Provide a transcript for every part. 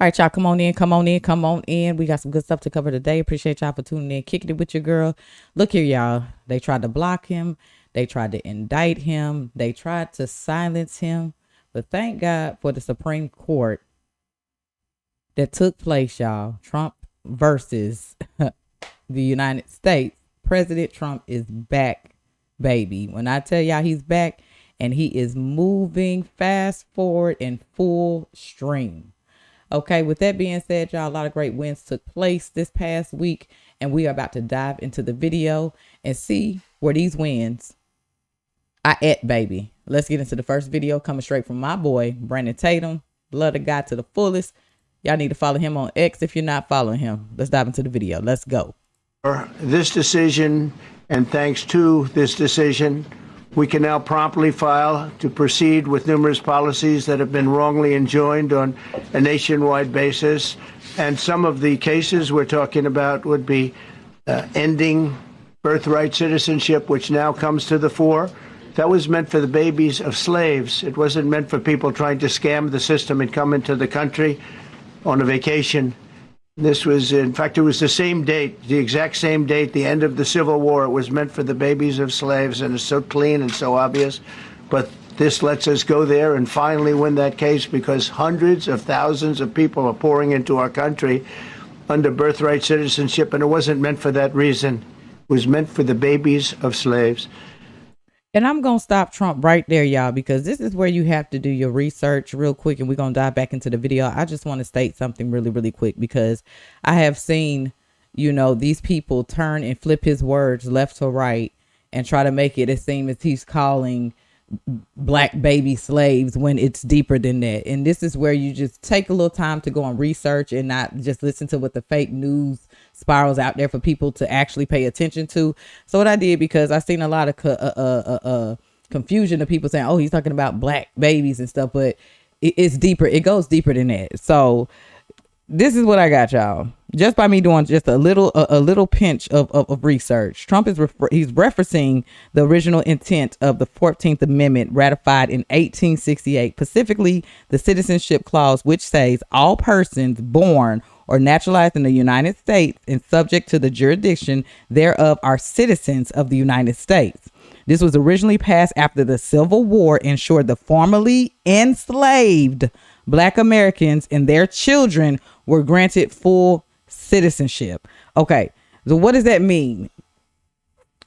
All right, y'all, come on in, come on in, come on in. We got some good stuff to cover today. Appreciate y'all for tuning in, kicking it with your girl. Look here, y'all. They tried to block him. They tried to indict him. They tried to silence him. But thank God for the Supreme Court that took place, y'all. Trump versus the United States. President Trump is back, baby. When I tell y'all he's back and he is moving fast forward in full stream. Okay, with that being said, y'all, a lot of great wins took place this past week, and we are about to dive into the video and see where these wins are at, baby. Let's get into the first video coming straight from my boy, Brandon Tatum. Love the guy to the fullest. Y'all need to follow him on X if you're not following him. Let's dive into the video. Let's go. This decision, and thanks to this decision, we can now promptly file to proceed with numerous policies that have been wrongly enjoined on a nationwide basis. And some of the cases we're talking about would be ending birthright citizenship, which now comes to the fore. That was meant for the babies of slaves. It wasn't meant for people trying to scam the system and come into the country on a vacation. This was, in fact, it was the same date, the exact same date, the end of the Civil War. It was meant for the babies of slaves, and it's so clean and so obvious. But this lets us go there and finally win that case, because hundreds of thousands of people are pouring into our country under birthright citizenship, and it wasn't meant for that reason. It was meant for the babies of slaves. And I'm going to stop Trump right there, y'all, because this is where you have to do your research real quick. And we're going to dive back into the video. I just want to state something really, really quick, because I have seen, you know, these people turn and flip his words left to right and try to make it seem as he's calling black baby slaves when it's deeper than that. And this is where you just take a little time to go and research and not just listen to what the fake news spirals out there for people to actually pay attention to. So what I did, because I seen a lot of confusion of people saying, oh, he's talking about black babies and stuff, but it's deeper. It goes deeper than that. So this is what I got, y'all. Just by me doing just a little pinch of research, Trump is he's referencing the original intent of the 14th Amendment ratified in 1868, specifically the Citizenship Clause, which says all persons born or naturalized in the United States and subject to the jurisdiction thereof are citizens of the United States. This was originally passed after the Civil War, ensured the formerly enslaved Black Americans and their children were granted full citizenship. Okay, so what does that mean?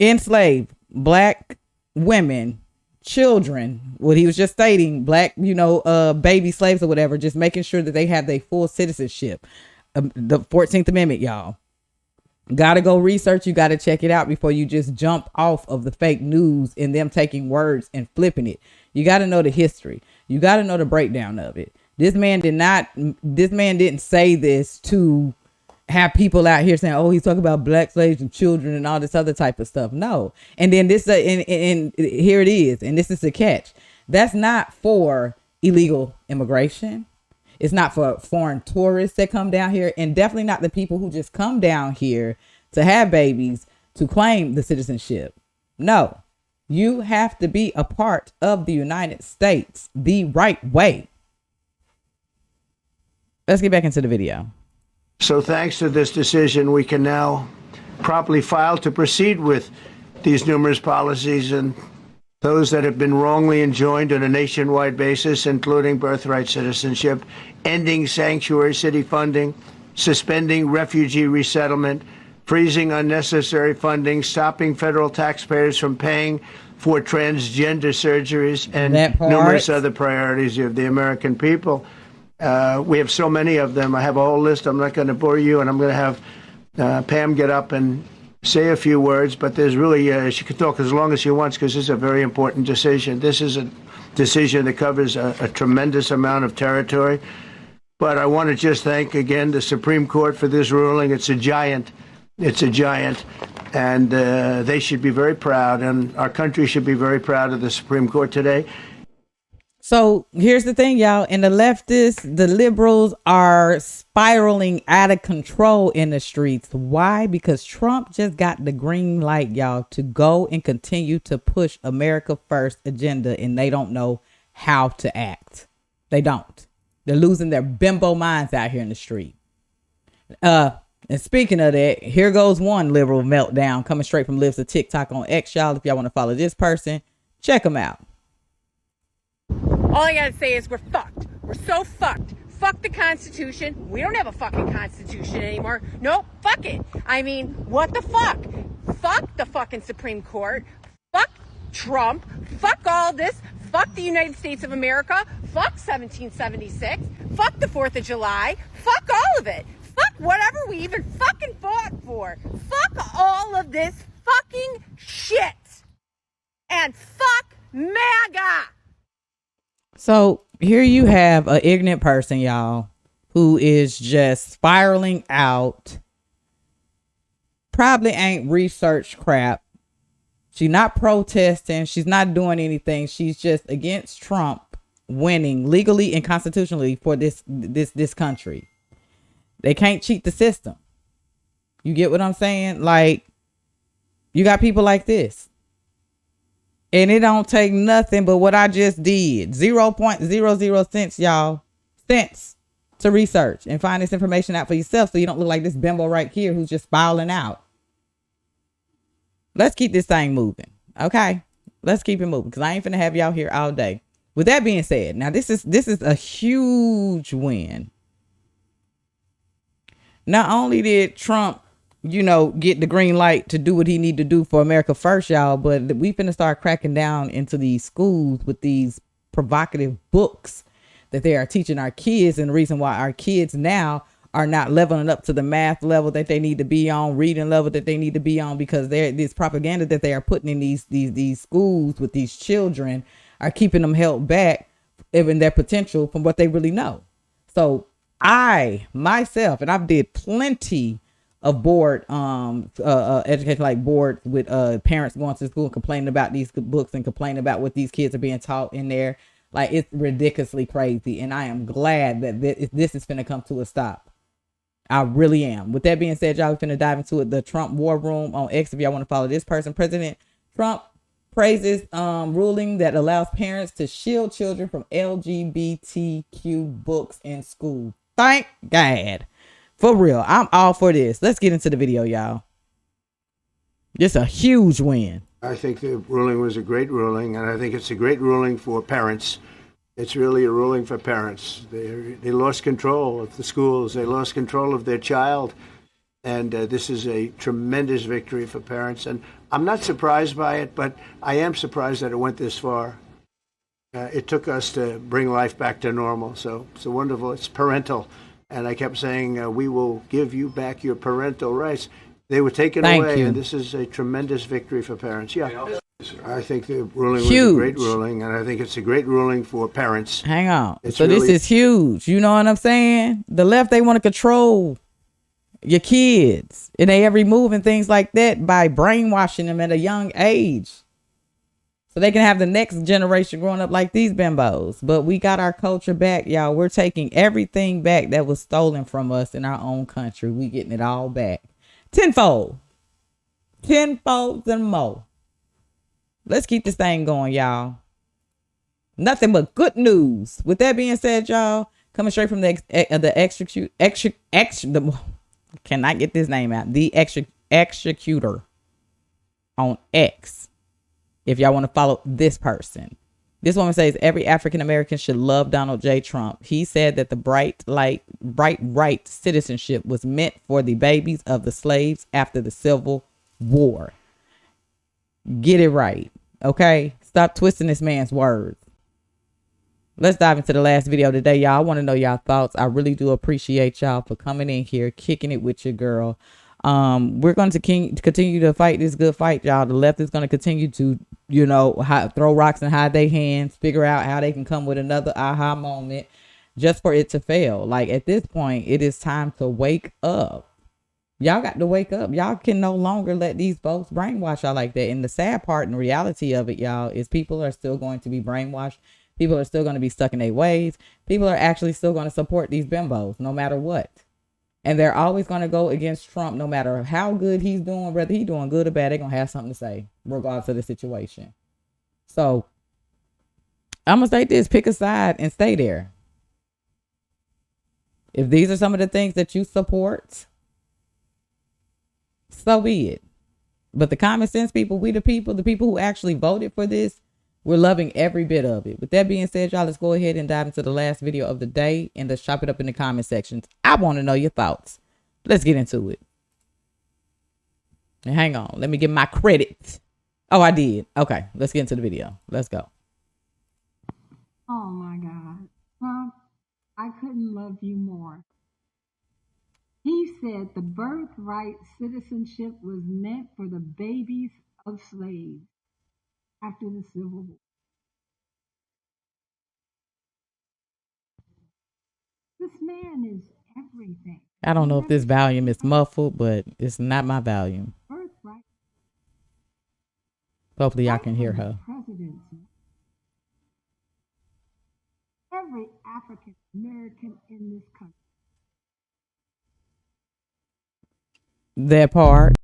Enslaved Black women, children, what he was just stating, Black, baby slaves or whatever, just making sure that they have their full citizenship. The 14th Amendment, y'all. Gotta go research. You gotta check it out before you just jump off of the fake news and them taking words and flipping it. You gotta know the history. You gotta know the breakdown of it. This man didn't say this to have people out here saying, oh, he's talking about black slaves and children and all this other type of stuff. No. And then this, and here it is. And this is the catch. That's not for illegal immigration. It's not for foreign tourists that come down here, and definitely not the people who just come down here to have babies to claim the citizenship. No, you have to be a part of the United States the right way. Let's get back into the video. So thanks to this decision, we can now promptly file to proceed with these numerous policies and those that have been wrongly enjoined on a nationwide basis, including birthright citizenship, ending sanctuary city funding, suspending refugee resettlement, freezing unnecessary funding, stopping federal taxpayers from paying for transgender surgeries, and numerous other priorities of the American people. We have so many of them. I have a whole list. I'm not going to bore you, and I'm going to have Pam get up and say a few words, but there's really, she can talk as long as she wants, because this is a very important decision. This is a decision that covers a tremendous amount of territory. But I want to just thank again the Supreme Court for this ruling. It's a giant. It's a giant. And they should be very proud, and our country should be very proud of the Supreme Court today. So here's the thing, y'all. And the leftists, the liberals are spiraling out of control in the streets. Why? Because Trump just got the green light, y'all, to go and continue to push America First agenda, and they don't know how to act. They don't. They're losing their bimbo minds out here in the street. And speaking of that, here goes one liberal meltdown coming straight from Lives of TikTok on X, y'all. If y'all want to follow this person, check them out. All I gotta say is we're fucked. We're so fucked. Fuck the Constitution. We don't have a fucking Constitution anymore. Nope, fuck it. I mean, what the fuck? Fuck the fucking Supreme Court. Fuck Trump. Fuck all this. Fuck the United States of America. Fuck 1776. Fuck the 4th of July. Fuck all of it. Fuck whatever we even fucking fought for. Fuck all of this fucking shit. And fuck MAGA. So here you have an ignorant person, y'all, who is just spiraling out. Probably ain't researched crap. She's not protesting. She's not doing anything. She's just against Trump winning legally and constitutionally for this country. They can't cheat the system. You get what I'm saying? Like, you got people like this. And it don't take nothing but what I just did. 0.00 cents, y'all. Cents to research and find this information out for yourself so you don't look like this bimbo right here who's just spiraling out. Let's keep this thing moving. Okay? Let's keep it moving because I ain't finna have y'all here all day. With that being said, now this is a huge win. Not only did Trump, get the green light to do what he need to do for America first, y'all, but we finna start cracking down into these schools with these provocative books that they are teaching our kids. And the reason why our kids now are not leveling up to the math level that they need to be on, reading level that they need to be on, because this propaganda that they are putting in these schools with these children are keeping them held back in their potential from what they really know. So I myself, and I've did plenty of board education, like board with parents going to school and complaining about these books and complaining about what these kids are being taught in there. Like, it's ridiculously crazy, and I am glad that this is finna come to a stop. I really am. With that being said, y'all, we're finna dive into it. The Trump War Room on X, if y'all want to follow this person. President Trump praises ruling that allows parents to shield children from LGBTQ books in school. Thank God. For real, I'm all for this. Let's get into the video, y'all. This a huge win. I think the ruling was a great ruling, and I think it's a great ruling for parents. It's really a ruling for parents. They lost control of the schools. They lost control of their child. And this is a tremendous victory for parents. And I'm not surprised by it, but I am surprised that it went this far. It took us to bring life back to normal. So it's wonderful. It's parental. And I kept saying, we will give you back your parental rights. They were taken away, and this is a tremendous victory for parents. Yeah, I think the ruling was a great ruling, and I think it's a great ruling for parents. Hang on. So this is huge. You know what I'm saying? The left, they want to control your kids, and they are removing things like that by brainwashing them at a young age. So they can have the next generation growing up like these bimbos. But we got our culture back, y'all. We're taking everything back that was stolen from us in our own country. We getting it all back. Tenfold and more. Let's keep this thing going, y'all. Nothing but good news. With that being said, y'all, coming straight from the cannot get this name out. The executor on X. If y'all want to follow this person. This woman says every African American should love Donald J. Trump. He said that the Birthright Citizenship was meant for the babies of the slaves after the Civil War. Get it right. Okay? Stop twisting this man's words. Let's dive into the last video today, y'all. I want to know y'all thoughts. I really do appreciate y'all for coming in here, kicking it with your girl. We're going to continue to fight this good fight, y'all. The left is going to continue to, throw rocks and hide their hands, figure out how they can come with another aha moment just for it to fail. Like, at this point, it is time to wake up. Y'all got to wake up. Y'all can no longer let these folks brainwash y'all like that. And the sad part and reality of it, y'all, is people are still going to be brainwashed. People are still going to be stuck in their ways. People are actually still going to support these bimbos no matter what. And they're always going to go against Trump no matter how good he's doing. Whether he's doing good or bad, they're going to have something to say regardless of the situation. So I'm going to say this. Pick a side and stay there. If these are some of the things that you support, so be it. But the common sense people, we the people who actually voted for this, we're loving every bit of it. With that being said, y'all, let's go ahead and dive into the last video of the day and let's chop it up in the comment sections. I want to know your thoughts. Let's get into it. And hang on, let me get my credit. Oh, I did. Okay, let's get into the video. Let's go. Oh my God. Trump, I couldn't love you more. He said the birthright citizenship was meant for the babies of slaves after the Civil War. This man is everything. I don't know if this volume is muffled, but it's not my volume. Birthright. Hopefully y'all can hear her. Presidency. Every African American in this country. That part.